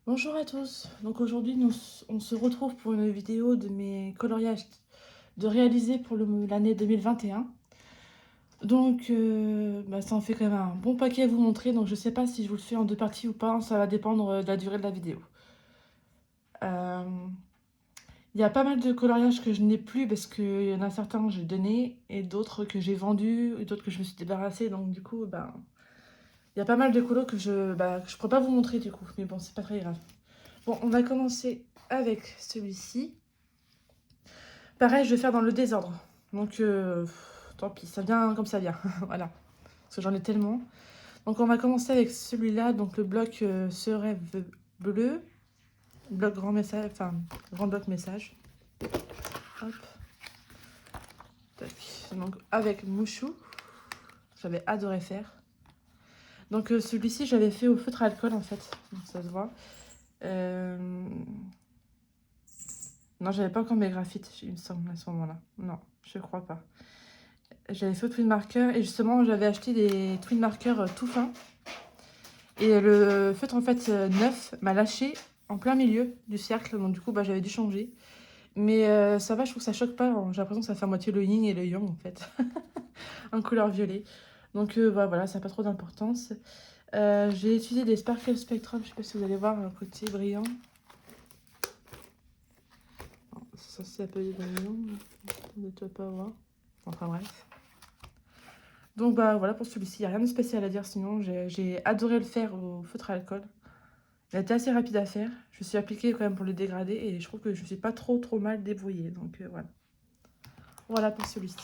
Bonjour à tous. Donc aujourd'hui, on se retrouve pour une vidéo de mes coloriages de réaliser pour l'année 2021. Donc, ça en fait quand même un bon paquet à vous montrer. Donc, je sais pas si je vous le fais en deux parties ou pas. Ça va dépendre de la durée de la vidéo. Euh, Il y a pas mal de coloriages que je n'ai plus parce qu'il y en a certains que j'ai donné et d'autres que j'ai vendus et d'autres que je me suis débarrassée. Donc, du coup, il y a pas mal de colos que je pourrais pas vous montrer du coup. Mais bon, c'est pas très grave. Bon, on va commencer avec celui-ci. Pareil, je vais faire dans le désordre. Donc, tant pis, ça vient comme ça vient. Voilà. Parce que j'en ai tellement. Donc, on va commencer avec celui-là. Donc, le bloc Ce rêve bleu. Bloc grand message. Enfin, grand bloc message. Hop. Tac. Donc, avec Mouchou. J'avais adoré faire. Donc, celui-ci, j'avais fait au feutre à alcool en fait. Donc, ça se voit. Non, j'avais pas encore mes graphites, il me semble, à ce moment-là. Non, je crois pas. J'avais fait au twin marker et justement, j'avais acheté des twin markers tout fins. Et le feutre en fait neuf m'a lâché en plein milieu du cercle, donc du coup j'avais dû changer. Mais ça va, je trouve que ça choque pas, j'ai l'impression que ça fait à moitié le yin et le yang en fait, en couleur violet. Donc voilà, ça n'a pas trop d'importance. J'ai utilisé des Sparkle Spectrum, je sais pas si vous allez voir un côté brillant. Bon, ça c'est un peu brillant, on ne doit pas voir. Enfin bref. Donc voilà pour celui-ci, il n'y a rien de spécial à dire sinon, j'ai adoré le faire au feutre à alcool. Il a été assez rapide à faire. Je me suis appliquée quand même pour le dégrader et je trouve que je ne suis pas trop mal débrouillée. Donc voilà. Voilà pour celui-ci.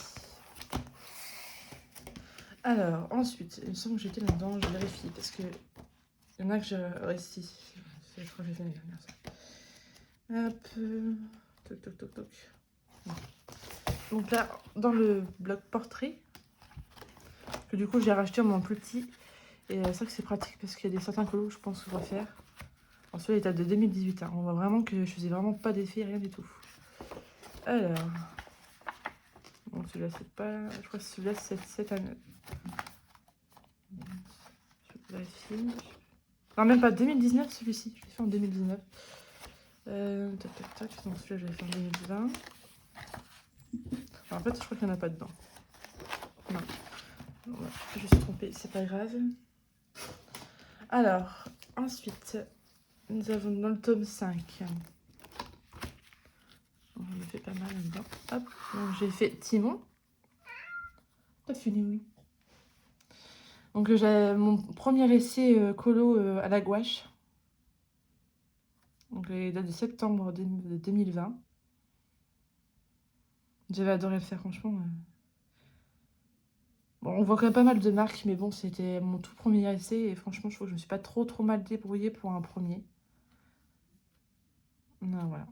Alors ensuite, il me semble que j'étais là-dedans, je vérifie parce que il y en a que j'ai réussi. Je crois que j'ai fait l'année dernière ça. Hop. Toc toc toc toc. Donc là, dans le bloc portrait, que du coup j'ai racheté mon plus petit. Et c'est vrai que c'est pratique parce qu'il y a des certains colos que je pense refaire. En celui-là, il date de 2018. Hein. On voit vraiment que je faisais vraiment pas d'effet, rien du tout. Alors, bon, celui-là, c'est pas. Je crois que celui-là, c'est cette année. Je vérifie. Non, même pas 2019, celui-ci. Je l'ai fait en 2019. Tac, tac, tac. Non, celui-là, j'avais fait en 2020. Alors, en fait, je crois qu'il n'y en a pas dedans. Non. Ouais, je me suis trompée, c'est pas grave. Alors, ensuite, nous avons dans le tome 5. On en a fait pas mal là-dedans. Hop, donc j'ai fait Timon. T'as fini, oui. Donc j'ai mon premier essai colo à la gouache. Donc il date de septembre 2020. J'avais adoré le faire, franchement. Bon, on voit quand même pas mal de marques, mais bon, c'était mon tout premier essai. Et franchement, je trouve que je me suis pas trop mal débrouillée pour un premier. Non, voilà.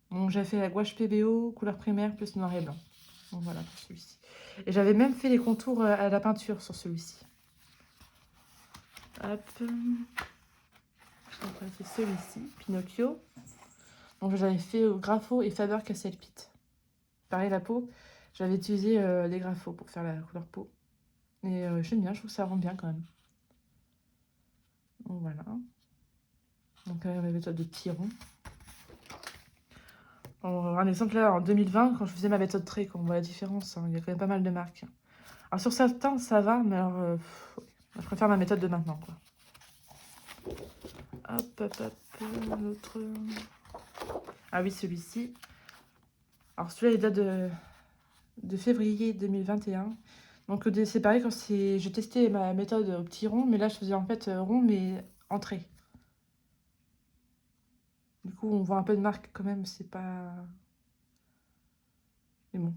Donc j'ai fait la gouache PBO, couleur primaire, plus noir et blanc. Donc voilà pour celui-ci. Et j'avais même fait les contours à la peinture sur celui-ci. Hop. Après, c'est celui-ci, Pinocchio. Donc j'avais fait au Grapho et Faber-Castell-Pitt. Pareil, la peau, j'avais utilisé des Graphos pour faire la couleur peau. Et j'aime bien, je trouve que ça rend bien quand même. Donc voilà. Donc la méthode de Tiron. Un exemple là, en 2020, quand je faisais ma méthode trait, on voit la différence, hein, il y a quand même pas mal de marques. Alors sur certains, ça va, mais alors, je préfère ma méthode de maintenant, quoi. Hop, hop, hop, l'autre... Ah oui, celui-ci. Alors celui-là, il date de février 2021. Donc c'est pareil, quand j'ai testé ma méthode au petit rond, mais là, je faisais en fait rond, mais en trait. Du coup, on voit un peu de marque quand même, c'est pas... Mais bon,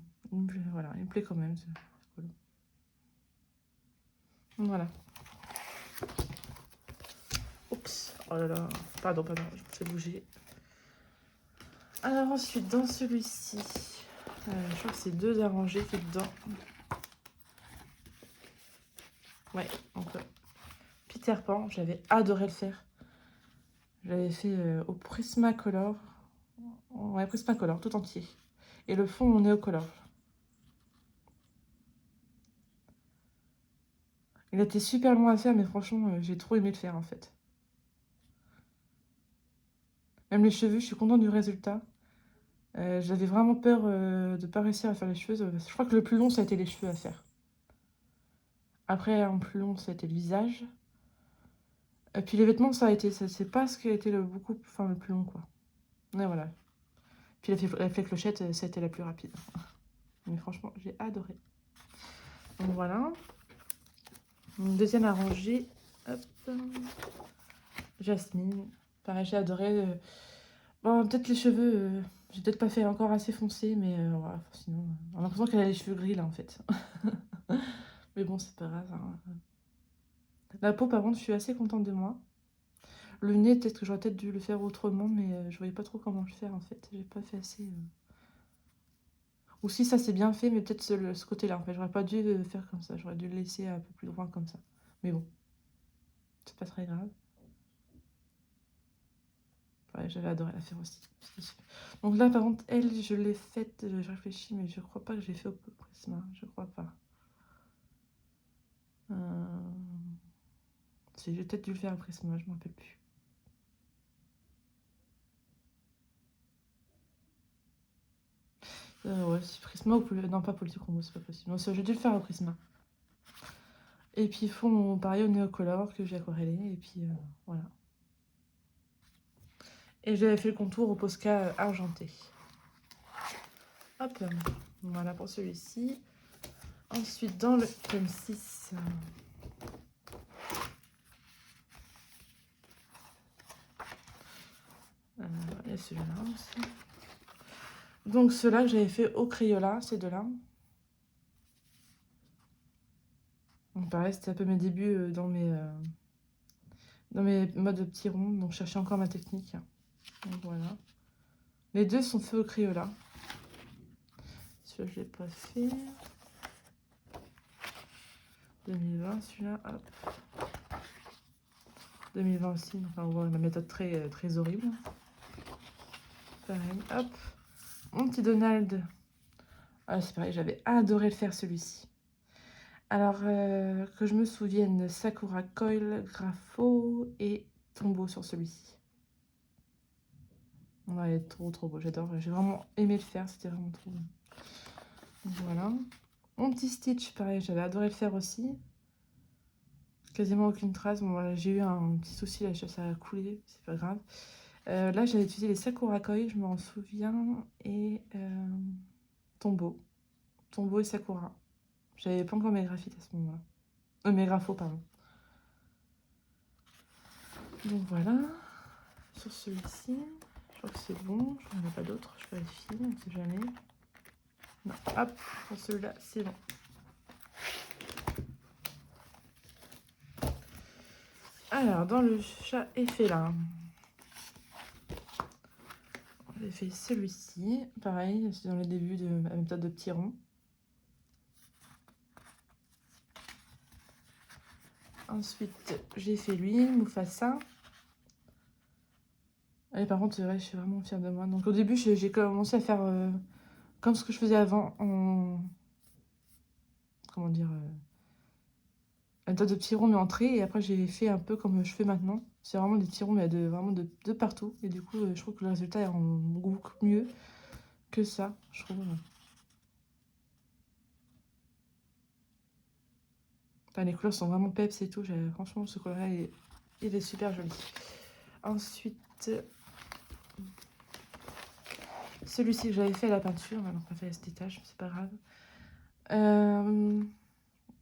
voilà, il me plaît quand même. C'est cool. Voilà. Oups, oh là là, pardon, je me fais bouger. Alors ensuite, dans celui-ci, je crois que c'est deux arrangés qui est dedans. Ouais, donc Peter Pan, j'avais adoré le faire. J'avais fait au Prismacolor. Ouais, Prismacolor, tout entier. Et le fond en néocolor. Il était super long à faire, mais franchement, j'ai trop aimé le faire en fait. Même les cheveux, je suis contente du résultat. J'avais vraiment peur de pas réussir à faire les cheveux. Parce que je crois que le plus long, ça a été les cheveux à faire. Après, en plus long, ça a été le visage. Et puis les vêtements, ça a été... C'est pas ce qui a été le plus long, quoi. Mais voilà. Puis la fée clochette, ça a été la plus rapide. Mais franchement, j'ai adoré. Donc voilà. Mon deuxième à ranger. Hop. Jasmine. Pareil, j'ai adoré. Bon, peut-être les cheveux, j'ai peut-être pas fait encore assez foncé, mais voilà, sinon, on a l'impression qu'elle a les cheveux gris là en fait. Mais bon, c'est pas grave, hein. La peau, par contre, je suis assez contente de moi. Le nez, peut-être que j'aurais peut-être dû le faire autrement, mais je voyais pas trop comment le faire en fait. J'ai pas fait assez. Ou si ça c'est bien fait, mais peut-être ce côté-là en fait. J'aurais pas dû faire comme ça. J'aurais dû le laisser un peu plus droit comme ça. Mais bon, c'est pas très grave. Ouais, j'avais adoré la faire aussi. C'était super. Donc là, par contre, elle, je l'ai faite, je réfléchis, mais je crois pas que j'ai fait au prisma. Je crois pas. Si, j'ai peut-être dû le faire au prisma, je m'en rappelle plus. Ouais, si prisma ou non, pas Polychrome, c'est pas possible. Non, j'ai dû le faire au prisma. Et puis, ils font pareil au néocolor que j'ai aquarellé, et puis voilà. Et j'avais fait le contour au Posca argenté. Hop, voilà pour celui-ci. Ensuite, dans le tome 6, il y a celui-là aussi. Donc, ceux-là que j'avais fait au Crayola, ces deux-là. Donc, pareil, c'était un peu mes débuts dans mes modes de petits ronds. Donc, je cherchais encore ma technique. Donc, voilà. Les deux sont faits au Crayola. Celui-là, je l'ai pas fait. 2020, celui-là, hop. 2020 aussi, enfin, on voit ma méthode très horrible. Pareil, hop. Mon petit Donald. Ah, c'est pareil, j'avais adoré le faire celui-ci. Alors, que je me souvienne, Sakura Coil, Grapho et Tombeau sur celui-ci. Ouais, trop beau, j'adore. J'ai vraiment aimé le faire, c'était vraiment trop bon. Donc, voilà. Mon petit Stitch, pareil, j'avais adoré le faire aussi. Quasiment aucune trace. Bon, voilà, j'ai eu un petit souci, là, ça a coulé, c'est pas grave. Là, j'avais utilisé les Sakura Koi, je m'en souviens, et Tombeau. Tombeau et Sakura. J'avais pas encore mes graphites à ce moment-là. Mes graphos, pardon. Donc voilà. Sur celui-ci, je crois que c'est bon. Je n'en ai pas d'autres, je vérifie, on ne sait jamais. Non, hop, pour celui-là, c'est bon. Alors, dans le chat effet là, j'ai fait celui-ci. Pareil, c'est dans le début de ma méthode de petit rond. Ensuite, j'ai fait lui, Mufasa. Et par contre, ouais, je suis vraiment fière de moi. Donc au début, j'ai commencé à faire comme ce que je faisais avant en... Comment dire un tas de petits ronds mais en trait. Et après, j'ai fait un peu comme je fais maintenant. C'est vraiment des petits ronds, mais vraiment de partout. Et du coup, je trouve que le résultat est beaucoup mieux que ça, je trouve. Enfin, les couleurs sont vraiment peps et tout. Franchement, ce couleur-là, il est super joli. Ensuite, celui-ci que j'avais fait à la peinture. Alors, pas fait cet étage, c'est pas grave.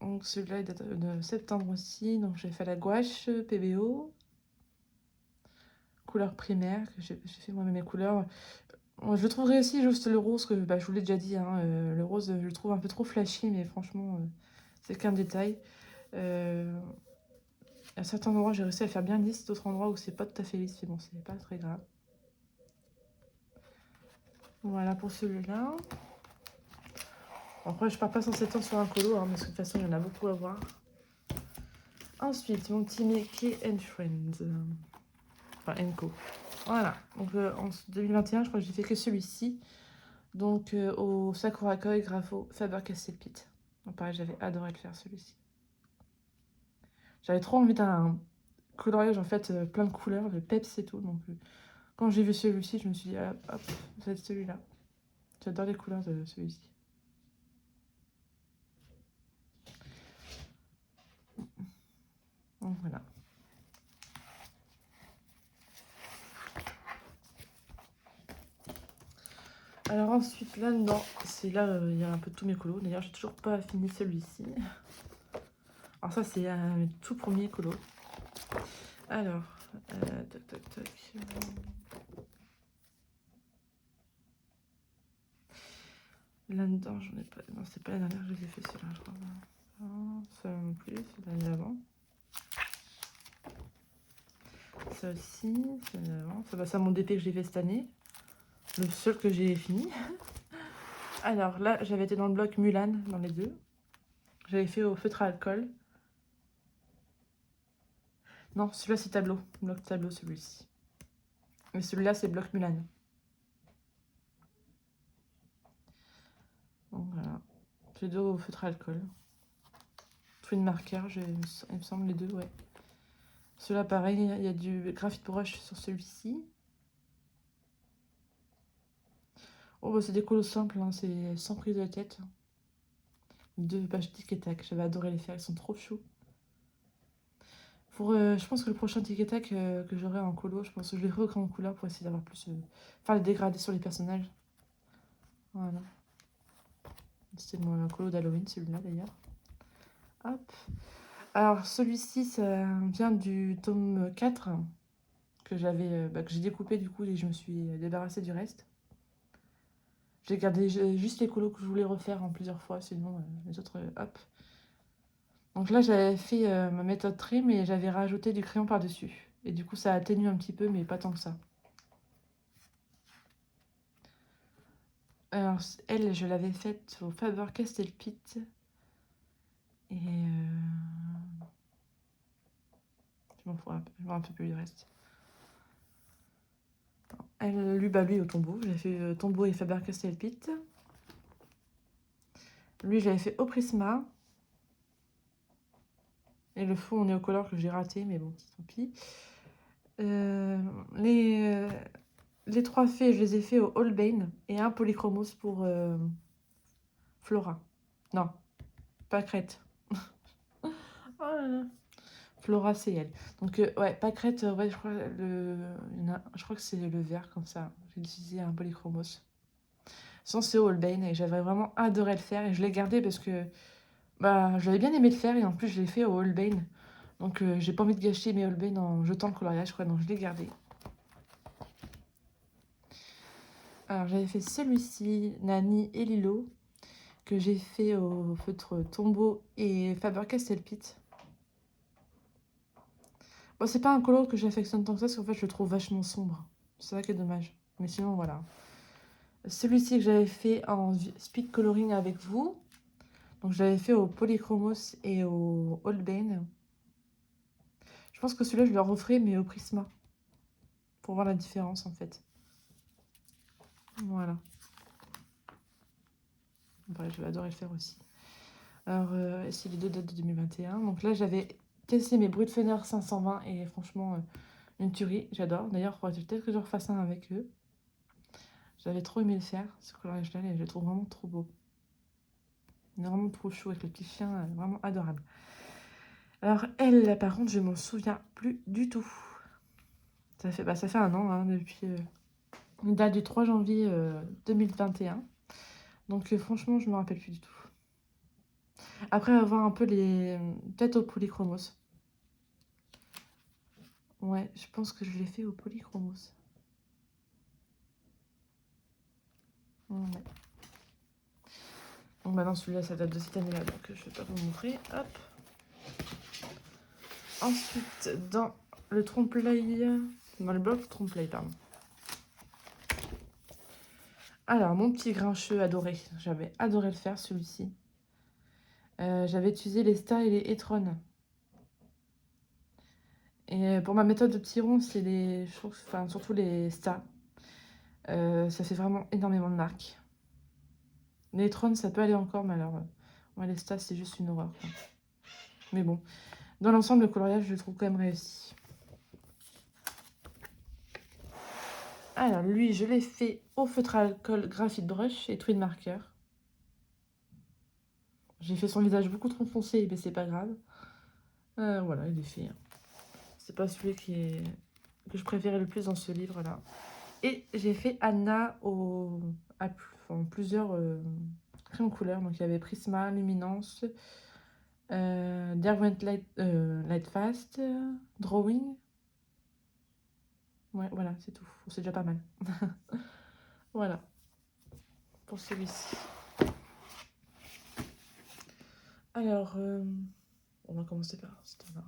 Donc celui-là, il date de septembre aussi. Donc j'ai fait la gouache PBO. Couleur primaire, que j'ai fait moi-même mes couleurs. Je le trouve réussi, juste le rose, que je vous l'ai déjà dit. Hein, le rose, je le trouve un peu trop flashy, mais franchement, c'est qu'un détail. À certains endroits, j'ai réussi à le faire bien lisse. D'autres endroits où c'est pas tout à fait lisse, mais bon, c'est pas très grave. Voilà pour celui-là. Après, je pars pas 107 ans sur un colo, hein, parce que de toute façon, il y en a beaucoup à voir. Ensuite, mon petit Mickey and Friends. Enfin, Co. Voilà. Donc, en 2021, je crois que j'ai fait que celui-ci. Donc, au Sakura Koi Grapho Faber-Castell Pit. Donc, pareil, j'avais adoré le faire, celui-ci. J'avais trop envie d'un coloriage, en fait, plein de couleurs, de peps et tout. Donc, Quand j'ai vu celui-ci, je me suis dit, ah, hop, ça va être celui-là. J'adore les couleurs de celui-ci. Donc voilà. Alors ensuite, là-dedans, c'est là, il y a un peu tous mes colos. D'ailleurs, j'ai toujours pas fini celui-ci. Alors ça, c'est mes tout premiers colos. Alors, tac, tac, tac. Là-dedans, j'en ai pas... Non, c'est pas la dernière que je les ai fait, celle-là, je crois. Non, ça non plus, c'est l'année d'avant. Ça aussi, c'est l'année d'avant. Ça va, c'est mon DP que j'ai fait cette année. Le seul que j'ai fini. Alors là, j'avais été dans le bloc Mulan, dans les deux. J'avais fait au feutre à alcool. Non, celui-là, c'est tableau. Bloc tableau, celui-ci. Mais celui-là, c'est bloc Mulan. Donc voilà. J'ai deux au feutre à alcool. Twin marker, il me semble, les deux, ouais. Celui-là, pareil, il y a du graphite brush sur celui-ci. Oh, bah, c'est des colos simples, hein, c'est sans prise de tête. Deux pages tic et tac, j'avais adoré les faire, ils sont trop chauds. Pour, je pense que le prochain tic et tac que j'aurai en colo, je pense que je vais recréer en couleur pour essayer d'avoir plus. Faire les dégradés sur les personnages. Voilà. C'était mon colo d'Halloween, celui-là d'ailleurs. Hop. Alors, celui-ci, ça vient du tome 4 que j'avais, que j'ai découpé du coup et je me suis débarrassée du reste. J'ai gardé juste les colos que je voulais refaire en plusieurs fois, sinon les autres, hop. Donc là, j'avais fait ma méthode trait, mais j'avais rajouté du crayon par-dessus. Et du coup, ça atténue un petit peu, mais pas tant que ça. Alors, elle, je l'avais faite au Faber-Castell Pitt. Et je m'en fous je vois un peu plus du reste. Elle, lui, au Tombeau. J'avais fait Tombeau et Faber-Castell Pitt. Lui, j'avais fait au Prisma. Et le fond, on est au color que j'ai raté, mais bon, tant pis. Les trois faits, je les ai fait au Holbein et un polychromos pour Flora. Non, pas Crête. Oh là là. Flora, c'est elle. Donc, ouais, pas Crête, ouais, je crois que c'est le vert comme ça. J'ai utilisé un polychromos. Sinon, c'est au Holbein et j'avais vraiment adoré le faire et je l'ai gardé parce que bah, j'avais bien aimé le faire et en plus, je l'ai fait au Holbein. Donc, j'ai pas envie de gâcher mes Holbein en jetant le coloriage, quoi. Donc, je l'ai gardé. Alors, j'avais fait celui-ci, Nani et Lilo, que j'ai fait au feutre Tombeau et Faber-Castell Pitt. Bon, c'est pas un color que j'affectionne tant que ça, parce qu'en fait, je le trouve vachement sombre. C'est ça qui est dommage. Mais sinon, voilà. Celui-ci que j'avais fait en speed coloring avec vous. Donc, je l'avais fait au Polychromos et au Holbein. Je pense que celui-là, je le referai, mais au Prisma. Pour voir la différence, en fait. Voilà. Bref, je vais adorer le faire aussi. Alors, c'est les deux dates de 2021. Donc là, j'avais testé mes bruits de fenêtre 520 et franchement, une tuerie. J'adore. D'ailleurs, peut-être que je refasse un avec eux. J'avais trop aimé le faire, ce coloriage-là, et je le trouve vraiment trop beau. Il est vraiment trop chaud avec le petit chien, vraiment adorable. Alors, elle, là, par contre, je m'en souviens plus du tout. Ça fait un an, hein, depuis une date du 3 janvier 2021. Donc, franchement, je me rappelle plus du tout. Après avoir un peu les... Peut-être au polychromos. Ouais, je pense que je l'ai fait au polychromos. Ouais. Bon, maintenant, celui-là, ça date de cette année-là, donc je vais pas vous montrer. Hop. Ensuite, dans le trompe-l'œil... Dans le bloc trompe-l'œil, pardon. Alors, mon petit grincheux adoré. J'avais adoré le faire, celui-ci. J'avais utilisé les Star et les Etron. Et pour ma méthode de petit rond, c'est les... Enfin, surtout les Star. Ça fait vraiment énormément de marques. Les Etron, ça peut aller encore, mais alors... ouais, les Star, c'est juste une horreur, quoi. Mais bon. Dans l'ensemble, le coloriage, je le trouve quand même réussi. Alors, lui, je l'ai fait au feutre à alcool, graphite brush et twin marker. J'ai fait son visage beaucoup trop foncé, mais c'est pas grave. Voilà, il est fait. C'est pas celui que je préférais le plus dans ce livre-là. Et j'ai fait Anna en plusieurs crayons couleurs. Donc, il y avait Prisma, Luminance, Derwent Light Fast, Drawing. Ouais, voilà, c'est tout. C'est déjà pas mal. Voilà, pour celui-ci. Alors, on va commencer par celui-là.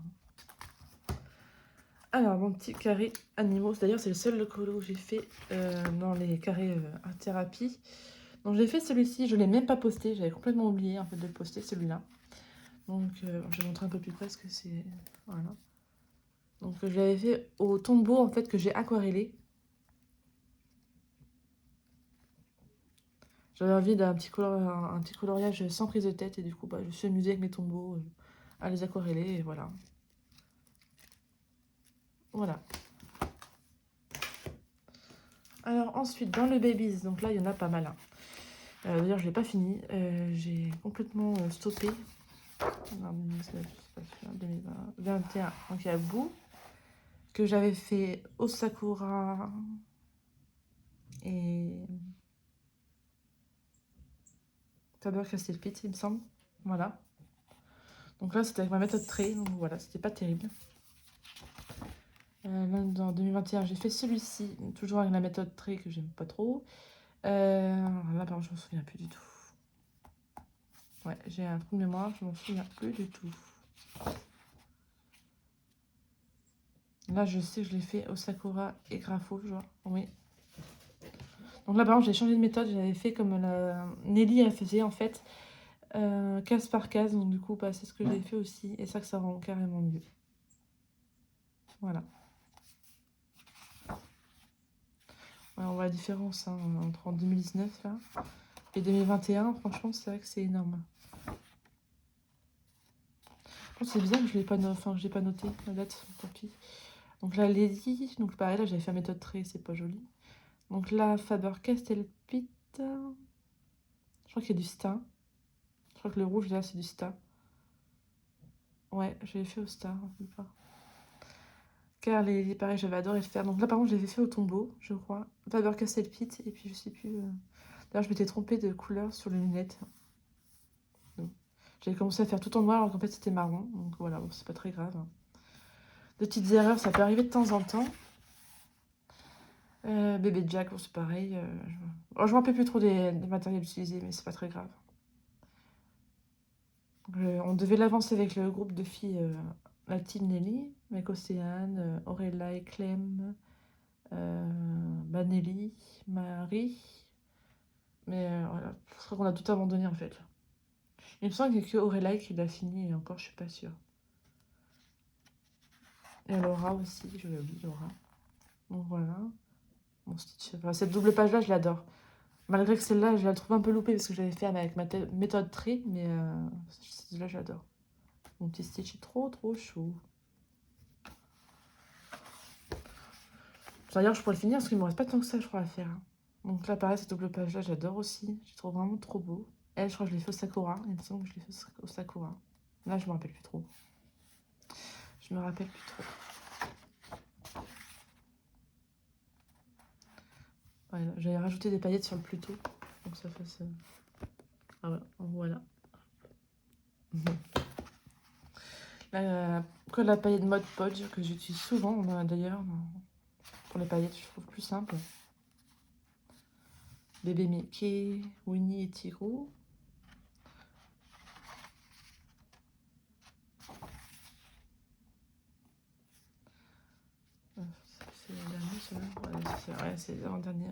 Alors, mon petit carré animaux. D'ailleurs, c'est le seul colo que j'ai fait dans les carrés art thérapie. Donc, j'ai fait celui-ci. Je ne l'ai même pas posté. J'avais complètement oublié en fait de le poster, celui-là. Donc, je vais montrer un peu plus près parce que c'est... Voilà. Donc, je l'avais fait au tombeau en fait que j'ai aquarellé. J'avais envie d'un petit coloriage sans prise de tête. Et du coup, bah, je me suis amusée avec mes tombeaux à les aquareller. Et voilà. Voilà. Alors ensuite, dans le Babies, donc là, il y en a pas mal. Hein. D'ailleurs, je l'ai pas fini. J'ai complètement stoppé. Non, 2019, c'est pas celui-là, 2021. Donc il y a Boo, que j'avais fait au Sakura et Faber-Castell Pit, il me semble. Voilà. Donc là, c'était avec ma méthode trait. Donc voilà, c'était pas terrible. Là, en 2021, j'ai fait celui-ci, toujours avec la méthode trait que j'aime pas trop. Là, par contre, je me souviens plus du tout. Ouais, j'ai un trou de mémoire, je m'en souviens plus du tout. Là, je sais que je l'ai fait au Sakura et Grafo, genre. Oui. Donc là, par exemple, j'ai changé de méthode. J'avais fait comme Nelly, elle faisait, en fait, case par case. Donc du coup, bah, c'est ce que j'ai fait aussi. Et ça, que ça rend carrément mieux. Voilà. Ouais, on voit la différence hein, entre en 2019, là, et 2021. Franchement, c'est vrai que c'est énorme. C'est bizarre que je l'ai pas, pas noté, la date, tant pis. Donc là, Lady, donc pareil, là, j'avais fait la méthode trait, c'est pas joli. Donc là, Faber-Castell Pit. Je crois qu'il y a du Star. Je crois que le rouge, là, c'est du Star. Ouais, j'avais fait au Star, pas. Car pareil, j'avais adoré le faire. Donc là, par contre, je l'avais fait au tombeau, je crois. Faber-Castell Pit, et puis je sais plus... D'ailleurs, je m'étais trompée de couleur sur les lunettes. J'avais commencé à faire tout en noir, alors qu'en fait, c'était marron. Donc voilà, bon, c'est pas très grave. De petites erreurs, ça peut arriver de temps en temps. Bébé Jack, bon, c'est pareil. Je me rappelle plus trop des matériels utilisés, mais c'est pas très grave. On devait l'avancer avec le groupe de filles, la team Nelly, avec Océane, Aurélie, Clem, Nelly, Marie. Mais voilà, je crois qu'on a tout abandonné en fait. Il me semble qu'il n'y a que Aurélie qui l'a fini et encore, je suis pas sûre. Et Laura aussi, je l'ai oublié, Laura. Donc voilà. Mon Stitch. Enfin, cette double page-là, je l'adore. Malgré que celle-là, je la trouve un peu loupée parce que je l'avais fait avec ma méthode trait, mais celle-là, j'adore. Mon petit Stitch est trop chou. D'ailleurs, je pourrais le finir parce qu'il me reste pas tant que ça, je crois, à faire. Hein. Donc là, pareil, cette double page-là, j'adore aussi. Je trouve vraiment trop beau. Elle, je crois que je l'ai fait au Sakura. Il me semble que je l'ai fait au Sakura. Là, je me rappelle plus trop. Je me rappelle plus trop. Ouais, j'avais rajouté des paillettes sur le Pluto. Donc ça fasse... Ah ouais, voilà. La paillette mode Podge que j'utilise souvent d'ailleurs. Pour les paillettes, je trouve plus simple. Bébé Mickey, Winnie et Tigrou. C'est le dernier, celui-là. Ouais, c'est l'avant-dernier.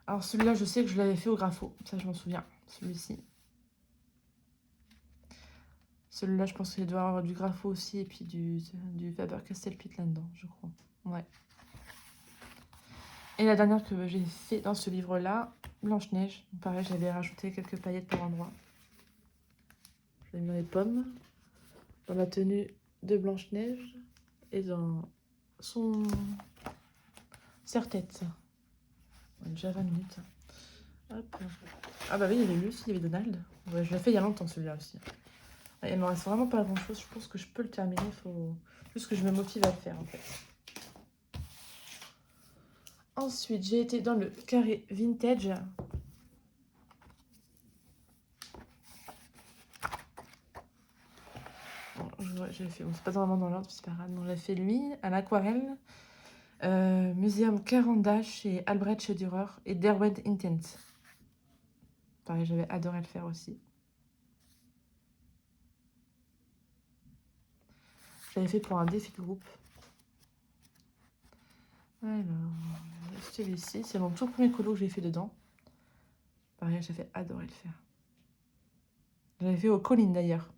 Alors celui-là, je sais que je l'avais fait au Grafo. Ça, je m'en souviens. Celui-ci. Celui-là, je pense qu'il doit avoir du Grafo aussi. Et puis du Faber-Castell Pit là-dedans, je crois. Ouais. Et la dernière que j'ai fait dans ce livre-là, Blanche-Neige. Pareil, j'avais rajouté quelques paillettes par endroit. Je l'ai mis dans les pommes. Dans la tenue de Blanche-Neige. Et dans sa serre-tête. On a déjà 20 minutes. Hop. Ah bah oui, il y avait lui aussi, il y avait Donald. Ouais, je l'ai fait il y a longtemps celui-là aussi. Ouais, il me reste vraiment pas grand-chose. Je pense que je peux le terminer. Il faut juste que je me motive à le faire en fait. Ensuite, j'ai été dans le carré vintage. Bon, j'ai fait, bon, c'est pas vraiment dans l'ordre, c'est pas grave. On l'a fait lui à l'aquarelle. Muséum Carandache chez Albrecht Dürer et Derwent Intent. Pareil, j'avais adoré le faire aussi. J'avais fait pour un défi de groupe. Alors, celui-ci, c'est mon tout premier colo que j'ai fait dedans. Pareil, j'avais adoré le faire. J'avais fait aux collines d'ailleurs.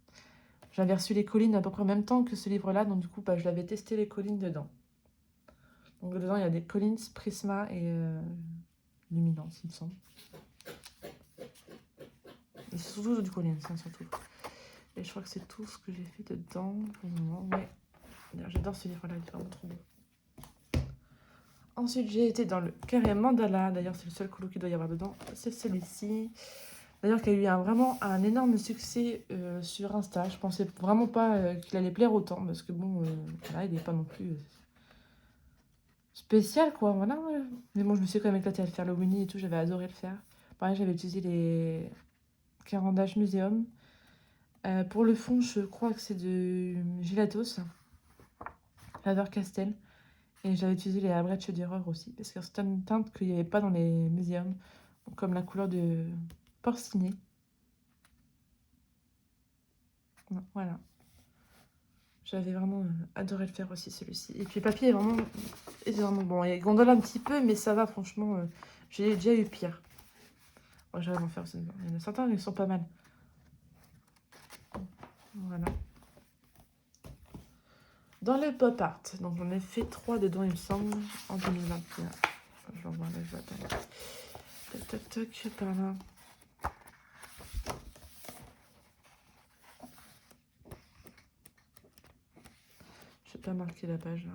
J'avais reçu les collines à peu près en même temps que ce livre-là, donc du coup, bah, je l'avais testé les collines dedans. Donc dedans, il y a des Collins, Prisma et Luminance, il me semble. Et c'est surtout du Collins, hein, surtout. Et je crois que c'est tout ce que j'ai fait dedans pour le moment. Ouais. J'adore ce livre-là, il est vraiment trop beau. Ensuite, j'ai été dans le carré mandala. D'ailleurs, c'est le seul colo qu'il doit y avoir dedans. C'est celui-ci. D'ailleurs, qui a eu vraiment un énorme succès sur Insta. Je pensais vraiment pas qu'il allait plaire autant. Parce que bon, voilà, il n'est pas non plus spécial, quoi. Voilà. Mais bon, je me suis quand même éclatée à le faire, le Winnie et tout. J'avais adoré le faire. Pareil, j'avais utilisé les Carandache Museum. Pour le fond, je crois que c'est de Gelatos. Faber Castell. Et j'avais utilisé les Albrecht Dürer aussi, parce qu'il y a certaines teintes qu'il n'y avait pas dans les muséums, comme la couleur de porciné. Voilà. J'avais vraiment adoré le faire aussi, celui-ci. Et puis le papier est vraiment bon. Il gondole un petit peu, mais ça va, franchement. J'ai déjà eu pire. Bon, j'aimerais en faire aussi. Il y en a certains qui sont pas mal. Voilà. Dans le pop art, donc j'en ai fait 3 dedans, il me semble, en 2021. Je vais voir là, je vais attendre. Tac, tac, tac, par là. Je vais pas marquer la page là.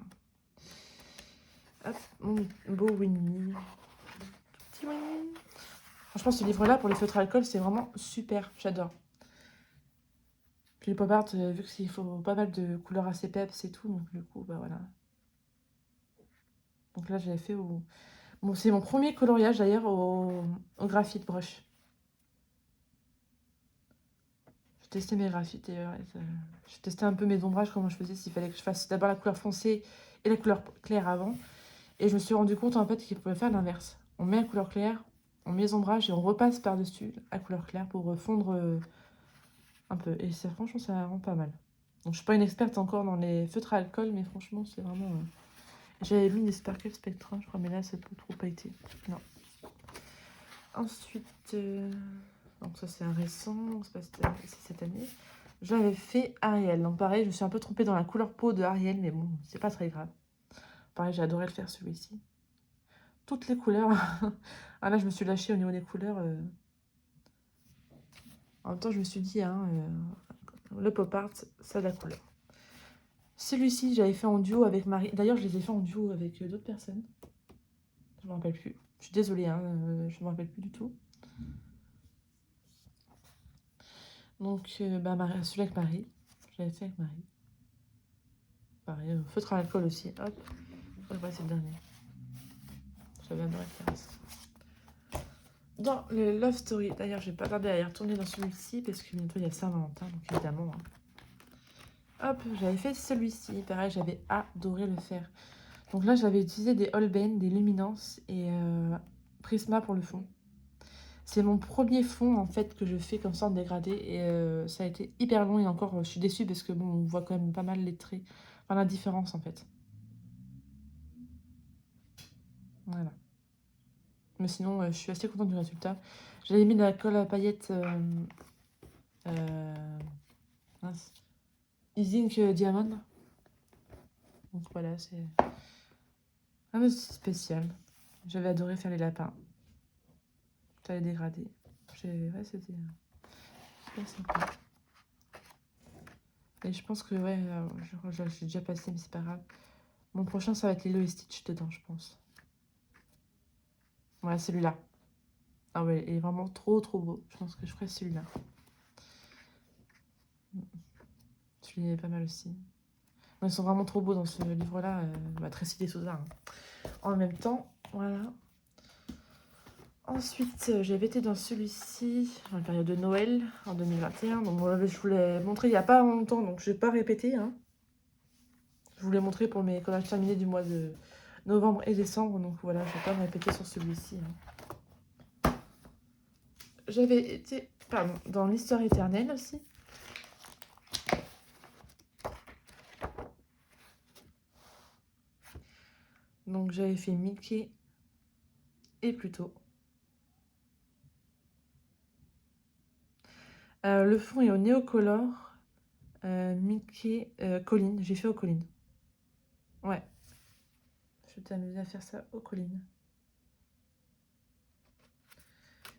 Hop, mon beau Winnie. Petit Winnie. Franchement, ce livre-là, pour les feutres à alcool, c'est vraiment super. J'adore. Puis les pop art, vu qu'il faut pas mal de couleurs assez peps et tout, donc du coup, bah voilà. Donc là, j'avais fait au... Bon, c'est mon premier coloriage d'ailleurs au graphite brush. J'ai testé mes graphites et j'ai testé un peu mes ombrages, comment je faisais, s'il fallait que je fasse d'abord la couleur foncée et la couleur claire avant. Et je me suis rendu compte en fait qu'il pouvait faire l'inverse. On met la couleur claire, on met les ombrages et on repasse par-dessus la couleur claire pour fondre un peu. Et ça, franchement, ça rend pas mal. Donc je suis pas une experte encore dans les feutres à alcool, mais franchement, c'est vraiment... J'avais mis des Sparkle Spectra, je crois, mais là, ça peut trop pas été. Non. Ensuite, donc ça c'est un récent, c'est cette année. J'avais fait Ariel. Donc pareil, je me suis un peu trompée dans la couleur peau de Ariel, mais bon, c'est pas très grave. Pareil, j'ai adoré le faire celui-ci. Toutes les couleurs. Ah là, je me suis lâchée au niveau des couleurs. En même temps, je me suis dit, hein, le pop art, ça a de la couleur. Celui-ci, j'avais fait en duo avec Marie. D'ailleurs, je les ai fait en duo avec d'autres personnes. Je me rappelle plus. Je suis désolée, hein, je me rappelle plus du tout. Donc, bah, celui-là avec Marie. J'avais fait avec Marie. Pareil, feutre à alcool aussi. Hop. Je vois, c'est le dernier. J'avais adoré faire ça. Dans le Love Story, d'ailleurs, j'ai pas tardé à y retourner dans celui-ci parce que bientôt il y a Saint-Valentin, donc évidemment. Hein. Hop, j'avais fait celui-ci. Pareil, j'avais adoré le faire. Donc là, j'avais utilisé des Holbein, des Luminances et Prisma pour le fond. C'est mon premier fond en fait que je fais comme ça en dégradé et ça a été hyper long et encore je suis déçue parce que bon, on voit quand même pas mal les traits, enfin la différence en fait. Voilà. Mais sinon, je suis assez contente du résultat. J'avais mis de la colle à paillettes mince. Isink Diamond. Donc voilà, c'est un petit spécial. J'avais adoré faire les lapins. Ça les dégradé. Ouais, c'était super sympa. Et je pense que, ouais, j'ai déjà passé, mais c'est pas grave. Mon prochain, ça va être Lilo et Stitch dedans, je pense. Ouais, celui-là. Ah ouais, il est vraiment trop beau. Je pense que je ferai celui-là. Celui-là est pas mal aussi. Ils sont vraiment trop beaux dans ce livre-là. Tracy Des Souza. Hein. En même temps, voilà. Ensuite, j'avais été dans celui-ci, dans la période de Noël, en 2021. Donc, je vous l'ai montré il n'y a pas longtemps, donc je ne vais pas répéter. Hein. Je vous l'ai montré pour mes collages terminés du mois de novembre et décembre. Donc voilà, je ne vais pas me répéter sur celui-ci. Hein. J'avais été, pardon, dans l'Histoire éternelle aussi. Donc j'avais fait Mickey et Pluto. Le fond est au Néocolor. Mickey, Colline. J'ai fait aux collines. Ouais. Je t'amuse à faire ça aux collines.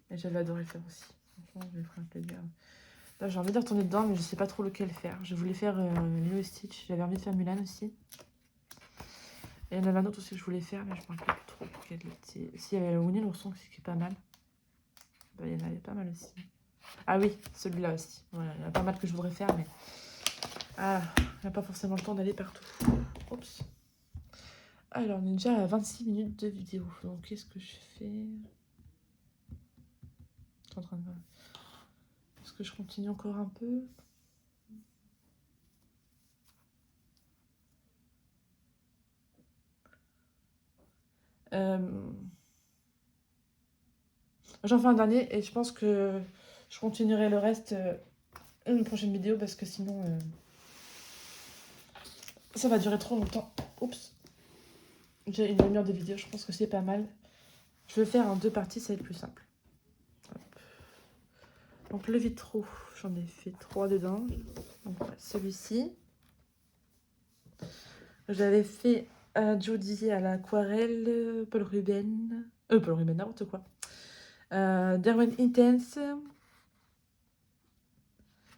Et j'avais adoré faire aussi. Franchement, je vais faire un plaisir. Là, j'ai envie de retourner dedans, mais je sais pas trop lequel faire. Je voulais faire Lilo et Stitch. J'avais envie de faire Mulan aussi. Et il y en avait un autre aussi que je voulais faire, mais je ne me rappelle plus trop quel était. Si, il y avait Winnie l'ourson qui est pas mal. Bah, il y en avait pas mal aussi. Ah oui, celui-là aussi. Voilà, il y en a pas mal que je voudrais faire, mais... Ah, il n'y a pas forcément le temps d'aller partout. Oups. Alors, on est déjà à 26 minutes de vidéo. Donc, qu'est-ce que je fais? Je suis en train de... Est-ce que je continue encore un peu? J'en fais un dernier et je pense que je continuerai le reste une prochaine vidéo parce que sinon ça va durer trop longtemps. Oups. J'ai une demi-heure de vidéo, je pense que c'est pas mal. Je vais faire en 2 parties, ça va être plus simple. Hop. Donc le vitraux, j'en ai fait 3 dedans. Donc voilà, celui-ci. J'avais fait Jodie à l'aquarelle, Paul Ruben, n'importe quoi. Derwent Intense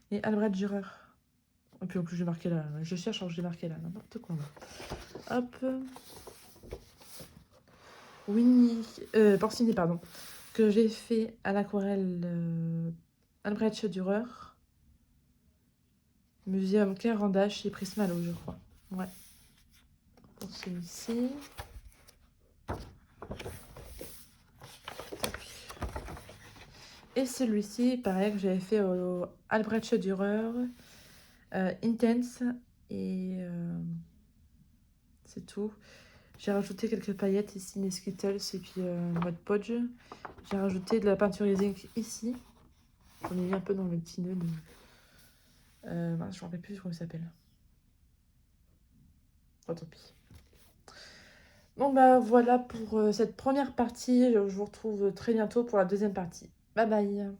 et Albrecht Dürer. Et puis en plus j'ai marqué là, je cherche alors j'ai marqué là, n'importe quoi. Hop. Winnie, Porcini, pardon, que j'ai fait à l'aquarelle Albrecht Dürer. Muséum Carandache chez Prismalo, je crois. Ouais. Pour celui-ci. Et celui-ci, pareil, que j'avais fait au Albrecht Dürer. Intense. Et c'est tout. J'ai rajouté quelques paillettes ici, les Skittles et puis mode podge. J'ai rajouté de la peinture zinc ici. J'en ai mis un peu dans le petit nœud. De... je ne me rappelle plus comment il s'appelle. Oh, tant pis. Bon bah voilà pour cette première partie. Je vous retrouve très bientôt pour la deuxième partie. Bye bye.